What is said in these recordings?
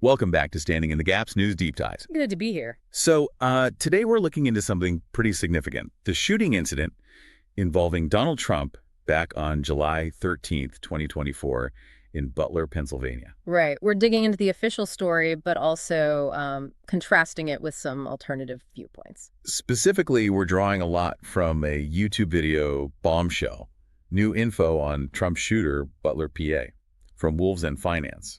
Welcome back to Standing in the Gap's News Deep Dives. Good to be here. So today we're looking into something pretty significant. The shooting incident involving Donald Trump back on July 13th, 2024 in Butler, Pennsylvania. Right. We're digging into the official story, but also contrasting it with some alternative viewpoints. Specifically, we're drawing a lot from a YouTube video, Bombshell, new info on Trump's shooter, Butler, PA, from Wolves and Finance.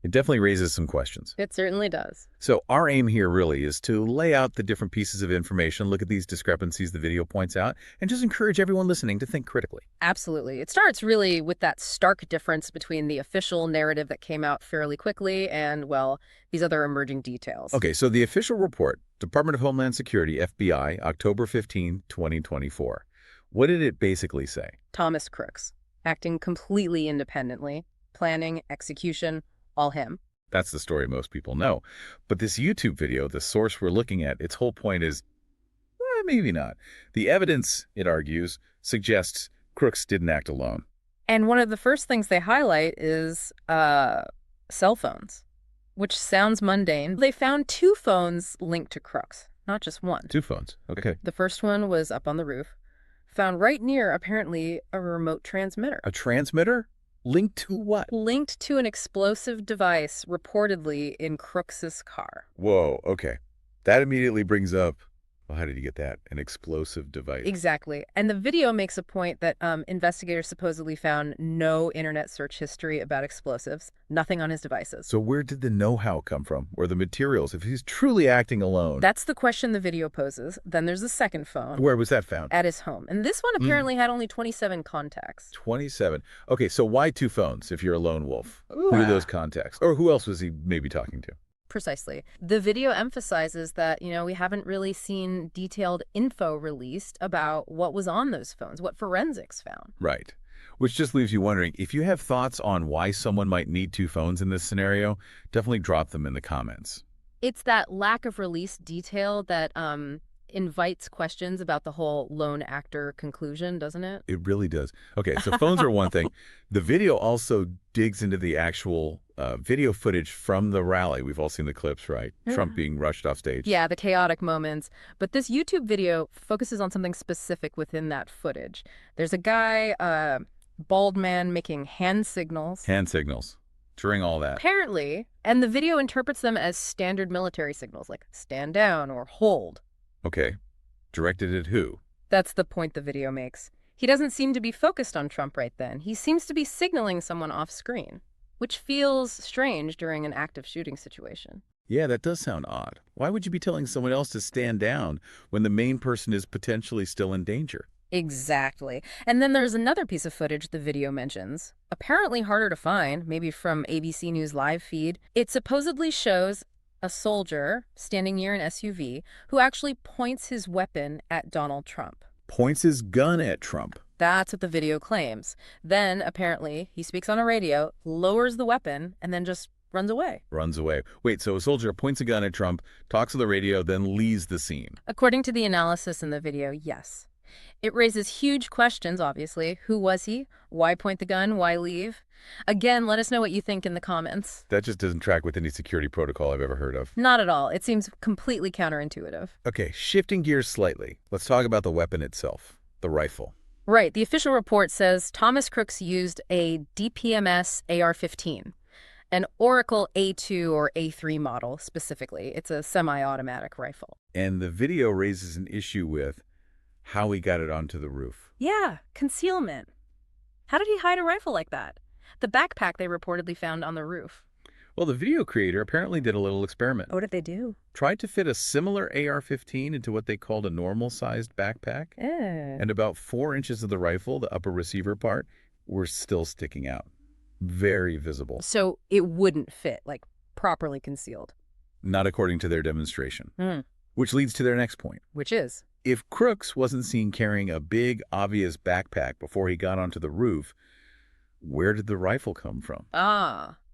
It definitely raises some questions. It certainly does. So our aim here really is to lay out the different pieces of information, look at these discrepancies the video points out, and just encourage everyone listening to think critically. Absolutely. It starts really with that stark difference between the official narrative that came out fairly quickly and, well, these other emerging details. Okay, so the official report, Department of Homeland Security, FBI, October 15, 2024. What did it basically say? Thomas Crooks, acting completely independently, planning, execution, all him. That's the story most people know. But this YouTube video, the source we're looking at, its whole point is, maybe not. The evidence, it argues, suggests Crooks didn't act alone. And one of the first things they highlight is cell phones, which sounds mundane. They found 2 phones linked to Crooks, not just one. 2 phones. Okay. The first one was up on the roof, found right near, apparently, a remote transmitter. A transmitter? Linked to what? Linked to an explosive device, reportedly in Crooks's car. Whoa, okay. That immediately brings up, well, how did you get that? An explosive device. Exactly. And the video makes a point that investigators supposedly found no internet search history about explosives, nothing on his devices. So where did the know-how come from, or the materials, if he's truly acting alone? That's the question the video poses. Then there's the second phone. Where was that found? At his home. And this one apparently had only 27 contacts. 27. Okay, so why 2 phones if you're a lone wolf? Ooh. Who are those contacts? Or who else was he maybe talking to? Precisely. The video emphasizes that, we haven't really seen detailed info released about what was on those phones, what forensics found. Right. Which just leaves you wondering, if you have thoughts on why someone might need 2 phones in this scenario, definitely drop them in the comments. It's that lack of release detail that invites questions about the whole lone actor conclusion, doesn't it? It really does. Okay, so phones are one thing. The video also digs into the actual video footage from the rally. We've all seen the clips, right? Trump being rushed off stage. Yeah, the chaotic moments. But this YouTube video focuses on something specific within that footage. There's a guy, bald man, making hand signals. Hand signals. During all that. Apparently. And the video interprets them as standard military signals, like stand down or hold. Okay. Directed at who? That's the point the video makes. He doesn't seem to be focused on Trump right then. He seems to be signaling someone off screen, which feels strange during an active shooting situation. Yeah, that does sound odd. Why would you be telling someone else to stand down when the main person is potentially still in danger? Exactly. And then there's another piece of footage the video mentions, apparently harder to find, maybe from ABC News live feed. It supposedly shows a soldier standing near an SUV who actually points his weapon at Donald Trump. Points his gun at Trump. That's what the video claims. Then, apparently, he speaks on a radio, lowers the weapon, and then just runs away. Runs away. Wait, so a soldier points a gun at Trump, talks on the radio, then leaves the scene. According to the analysis in the video, yes. It raises huge questions, obviously. Who was he? Why point the gun? Why leave? Again, let us know what you think in the comments. That just doesn't track with any security protocol I've ever heard of. Not at all. It seems completely counterintuitive. Okay, shifting gears slightly. Let's talk about the weapon itself, the rifle. Right. The official report says Thomas Crooks used a DPMS AR-15, an Oracle A2 or A3 model specifically. It's a semi-automatic rifle. And the video raises an issue with how he got it onto the roof. Yeah, concealment. How did he hide a rifle like that? The backpack they reportedly found on the roof. Well, the video creator apparently did a little experiment. What did they do? Tried to fit a similar AR-15 into what they called a normal-sized backpack. And about 4 inches of the rifle, the upper receiver part, were still sticking out. Very visible. So it wouldn't fit, like properly concealed. Not according to their demonstration. Which leads to their next point. Which is? If Crooks wasn't seen carrying a big, obvious backpack before he got onto the roof, where did the rifle come from?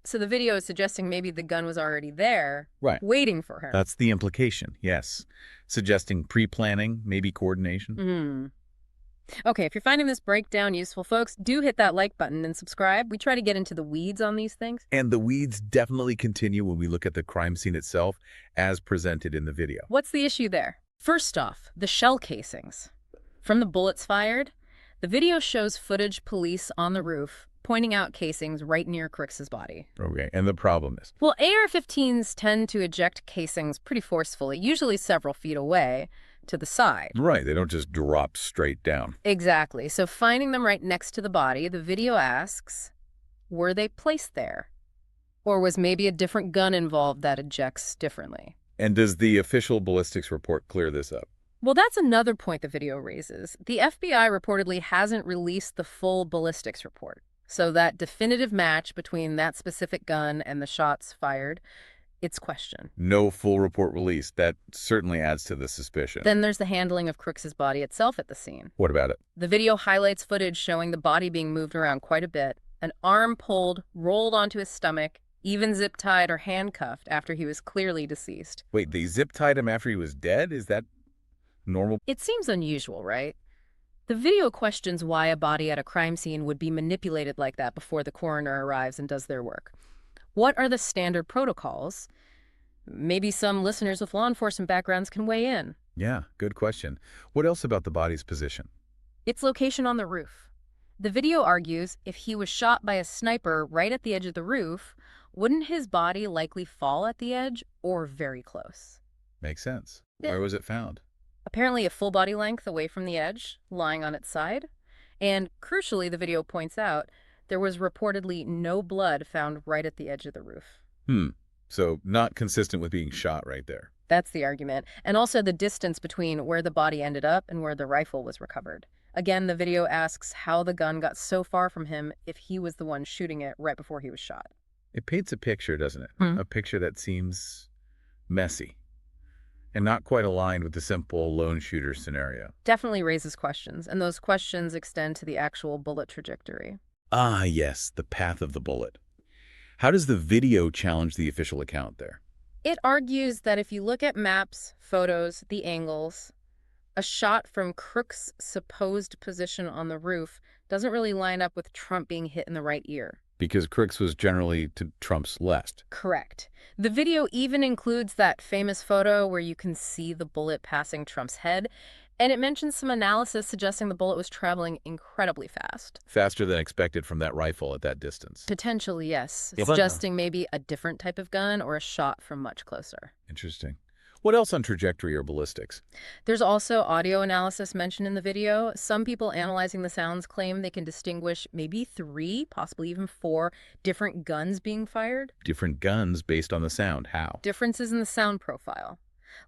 So the video is suggesting maybe the gun was already there, right, waiting for her. That's the implication, yes. Suggesting pre-planning, maybe coordination. Okay, if you're finding this breakdown useful, folks, do hit that like button and subscribe. We try to get into the weeds on these things. And the weeds definitely continue when we look at the crime scene itself as presented in the video. What's the issue there? First off, the shell casings. From the bullets fired, the video shows footage police on the roof pointing out casings right near Crooks's body. Okay, and the problem is? Well, AR-15s tend to eject casings pretty forcefully, usually several feet away, to the side. Right, they don't just drop straight down. Exactly. So finding them right next to the body, the video asks, were they placed there? Or was maybe a different gun involved that ejects differently? And does the official ballistics report clear this up? Well, that's another point the video raises. The FBI reportedly hasn't released the full ballistics report. So that definitive match between that specific gun and the shots fired, it's questioned. No full report released. That certainly adds to the suspicion. Then there's the handling of Crooks's body itself at the scene. What about it? The video highlights footage showing the body being moved around quite a bit, an arm pulled, rolled onto his stomach, even zip-tied or handcuffed after he was clearly deceased. Wait, they zip-tied him after he was dead? Is that normal? It seems unusual, right? The video questions why a body at a crime scene would be manipulated like that before the coroner arrives and does their work. What are the standard protocols? Maybe some listeners with law enforcement backgrounds can weigh in. Yeah, good question. What else about the body's position? Its location on the roof. The video argues if he was shot by a sniper right at the edge of the roof, wouldn't his body likely fall at the edge or very close? Makes sense. Yeah. Where was it found? Apparently a full body length away from the edge, lying on its side. And crucially, the video points out, there was reportedly no blood found right at the edge of the roof. So not consistent with being shot right there. That's the argument. And also the distance between where the body ended up and where the rifle was recovered. Again, the video asks how the gun got so far from him if he was the one shooting it right before he was shot. It paints a picture, doesn't it? A picture that seems messy and not quite aligned with the simple lone shooter scenario. Definitely raises questions, and those questions extend to the actual bullet trajectory. Ah, yes, the path of the bullet. How does the video challenge the official account there? It argues that if you look at maps, photos, the angles, a shot from Crooks' supposed position on the roof doesn't really line up with Trump being hit in the right ear. Because Crooks was generally to Trump's left. Correct. The video even includes that famous photo where you can see the bullet passing Trump's head, and it mentions some analysis suggesting the bullet was traveling incredibly fast. Faster than expected from that rifle at that distance. Potentially, yes, suggesting maybe a different type of gun or a shot from much closer. Interesting. What else on trajectory or ballistics? There's also audio analysis mentioned in the video. Some people analyzing the sounds claim they can distinguish maybe 3, possibly even 4 different guns being fired. Different guns based on the sound. How? Differences in the sound profile.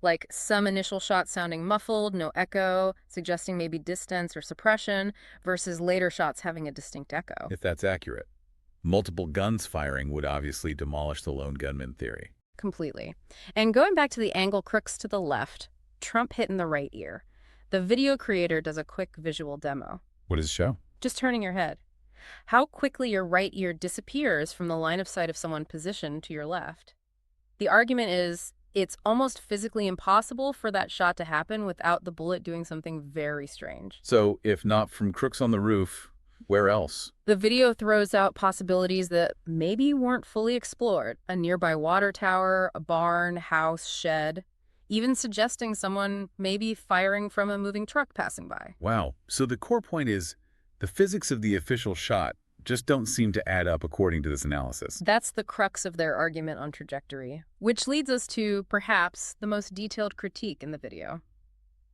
Like some initial shots sounding muffled, no echo, suggesting maybe distance or suppression, versus later shots having a distinct echo. If that's accurate. Multiple guns firing would obviously demolish the lone gunman theory. Completely. And going back to the angle Crooks to the left, Trump hit in the right ear. The video creator does a quick visual demo. What does it show? Just turning your head. How quickly your right ear disappears from the line of sight of someone positioned to your left. The argument is it's almost physically impossible for that shot to happen without the bullet doing something very strange. So, if not from Crooks on the roof, where else? The video throws out possibilities that maybe weren't fully explored. A nearby water tower, a barn, house, shed, even suggesting someone maybe firing from a moving truck passing by. Wow. So the core point is the physics of the official shot just don't seem to add up according to this analysis. That's the crux of their argument on trajectory, which leads us to, perhaps, the most detailed critique in the video.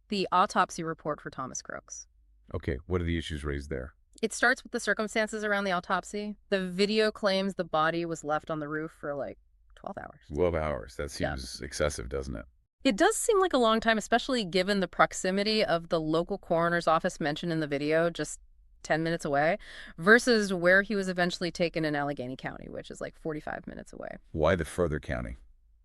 The autopsy report for Thomas Crooks. Okay, what are the issues raised there? It starts with the circumstances around the autopsy. The video claims the body was left on the roof for like 12 hours. 12 hours. That seems excessive, doesn't it? It does seem like a long time, especially given the proximity of the local coroner's office mentioned in the video, just 10 minutes away, versus where he was eventually taken in Allegheny County, which is like 45 minutes away. Why the further county?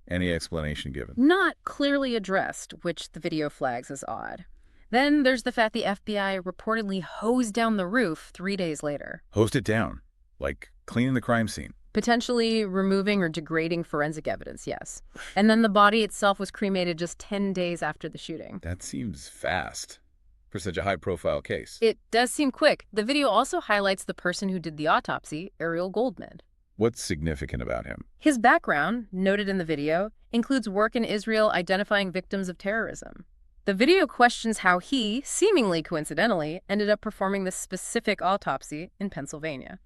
Any explanation given? Not clearly addressed, which the video flags as odd. Then there's the fact the FBI reportedly hosed down the roof 3 days later. Hosed it down, like cleaning the crime scene. Potentially removing or degrading forensic evidence, yes. And then the body itself was cremated just 10 days after the shooting. That seems fast for such a high-profile case. It does seem quick. The video also highlights the person who did the autopsy, Ariel Goldman. What's significant about him? His background, noted in the video, includes work in Israel identifying victims of terrorism. The video questions how he, seemingly coincidentally, ended up performing this specific autopsy in Pennsylvania.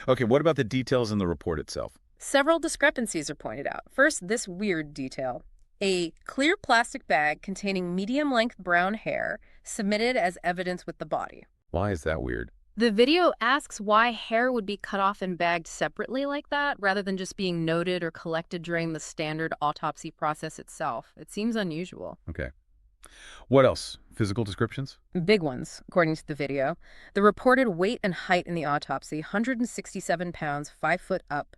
Okay, what about the details in the report itself? Several discrepancies are pointed out. First, this weird detail. A clear plastic bag containing medium-length brown hair submitted as evidence with the body. Why is that weird? The video asks why hair would be cut off and bagged separately like that, rather than just being noted or collected during the standard autopsy process itself. It seems unusual. Okay. What else? Physical descriptions? Big ones, according to the video. The reported weight and height in the autopsy, 167 pounds, 5 foot up.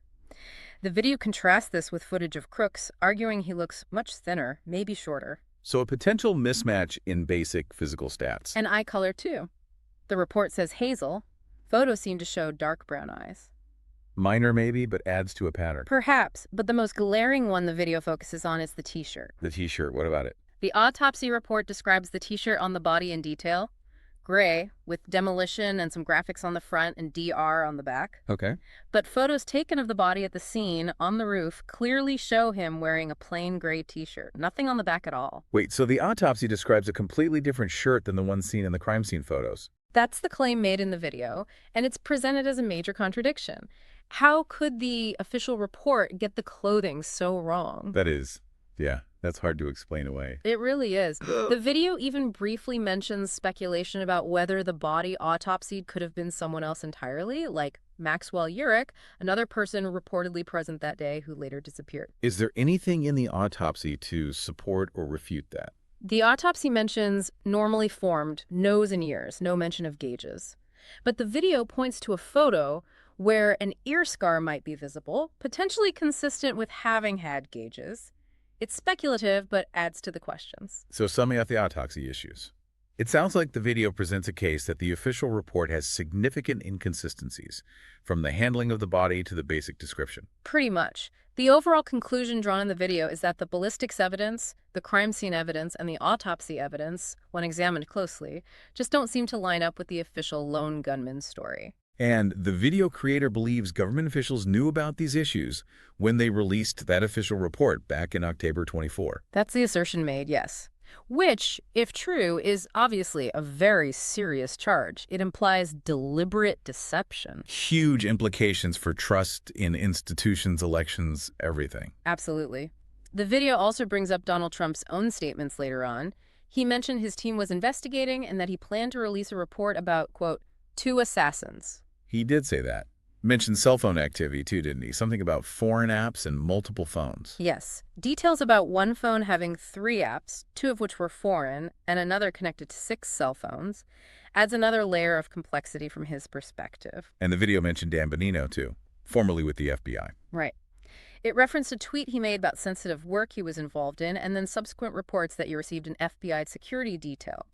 The video contrasts this with footage of Crooks, arguing he looks much thinner, maybe shorter. So a potential mismatch in basic physical stats. And eye color, too. The report says hazel. Photos seem to show dark brown eyes. Minor maybe, but adds to a pattern. Perhaps, but the most glaring one the video focuses on is the T-shirt. The T-shirt, what about it? The autopsy report describes the T-shirt on the body in detail. Gray, with demolition and some graphics on the front and DR on the back. Okay. But photos taken of the body at the scene on the roof clearly show him wearing a plain gray T-shirt. Nothing on the back at all. Wait, so the autopsy describes a completely different shirt than the one seen in the crime scene photos? That's the claim made in the video, and it's presented as a major contradiction. How could the official report get the clothing so wrong? That is, yeah, that's hard to explain away. It really is. The video even briefly mentions speculation about whether the body autopsied could have been someone else entirely, like Maxwell Urich, another person reportedly present that day who later disappeared. Is there anything in the autopsy to support or refute that? The autopsy mentions normally formed nose and ears, no mention of gauges. But the video points to a photo where an ear scar might be visible, potentially consistent with having had gauges. It's speculative, but adds to the questions. So summing up the autopsy issues. It sounds like the video presents a case that the official report has significant inconsistencies, from the handling of the body to the basic description. Pretty much. The overall conclusion drawn in the video is that the ballistics evidence, the crime scene evidence, and the autopsy evidence, when examined closely, just don't seem to line up with the official lone gunman story. And the video creator believes government officials knew about these issues when they released that official report back in October 24. That's the assertion made, yes. Which, if true, is obviously a very serious charge. It implies deliberate deception. Huge implications for trust in institutions, elections, everything. Absolutely. The video also brings up Donald Trump's own statements later on. He mentioned his team was investigating and that he planned to release a report about, quote, 2 assassins. He did say that. Mentioned cell phone activity too, didn't he? Something about foreign apps and multiple phones. Yes. Details about one phone having 3 apps, 2 of which were foreign, and another connected to 6 cell phones, adds another layer of complexity from his perspective. And the video mentioned Dan Bonino too, formerly with the FBI. Right. It referenced a tweet he made about sensitive work he was involved in, and then subsequent reports that he received an FBI security detail.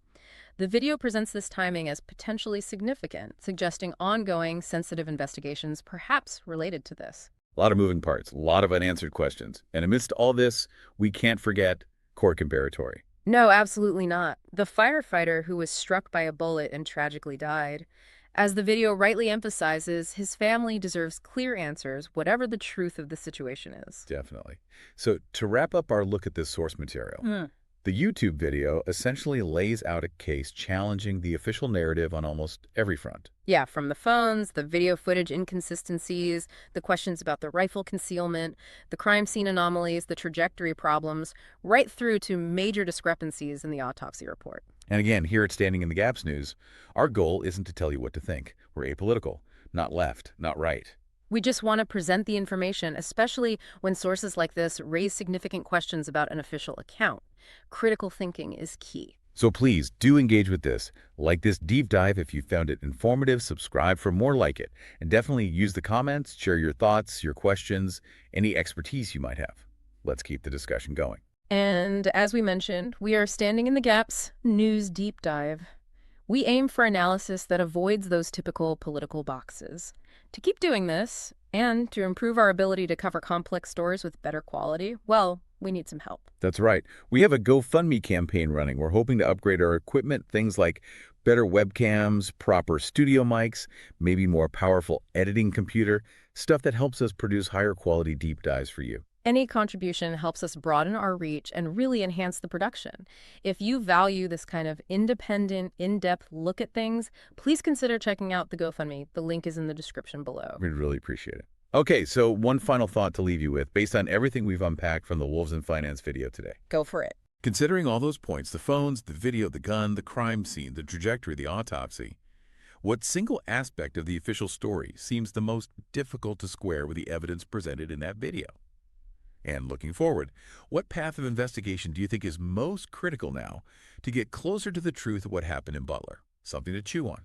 The video presents this timing as potentially significant, suggesting ongoing, sensitive investigations perhaps related to this. A lot of moving parts, a lot of unanswered questions. And amidst all this, we can't forget court comparatory. No, absolutely not. The firefighter who was struck by a bullet and tragically died. As the video rightly emphasizes, his family deserves clear answers, whatever the truth of the situation is. Definitely. So to wrap up our look at this source material, the YouTube video essentially lays out a case challenging the official narrative on almost every front. Yeah, from the phones, the video footage inconsistencies, the questions about the rifle concealment, the crime scene anomalies, the trajectory problems, right through to major discrepancies in the autopsy report. And again, here at Standing in the Gaps News, our goal isn't to tell you what to think. We're apolitical, not left, not right. We just want to present the information, especially when sources like this raise significant questions about an official account. Critical thinking is key. So please do engage with this. Like this deep dive if you found it informative, subscribe for more like it, and definitely use the comments, share your thoughts, your questions, any expertise you might have. Let's keep the discussion going. And as we mentioned, we are Standing in the Gaps News Deep Dive. We aim for analysis that avoids those typical political boxes. To keep doing this, And to improve our ability to cover complex stories with better quality, well, we need some help. That's right. We have a GoFundMe campaign running. We're hoping to upgrade our equipment, things like better webcams, proper studio mics, maybe more powerful editing computer, stuff that helps us produce higher quality deep dives for you. Any contribution helps us broaden our reach and really enhance the production. If you value this kind of independent, in-depth look at things, please consider checking out the GoFundMe. The link is in the description below. We'd really appreciate it. Okay, so one final thought to leave you with, based on everything we've unpacked from the Wolves in Finance video today. Go for it. Considering all those points, the phones, the video, the gun, the crime scene, the trajectory, the autopsy, what single aspect of the official story seems the most difficult to square with the evidence presented in that video? And looking forward, what path of investigation do you think is most critical now to get closer to the truth of what happened in Butler? Something to chew on.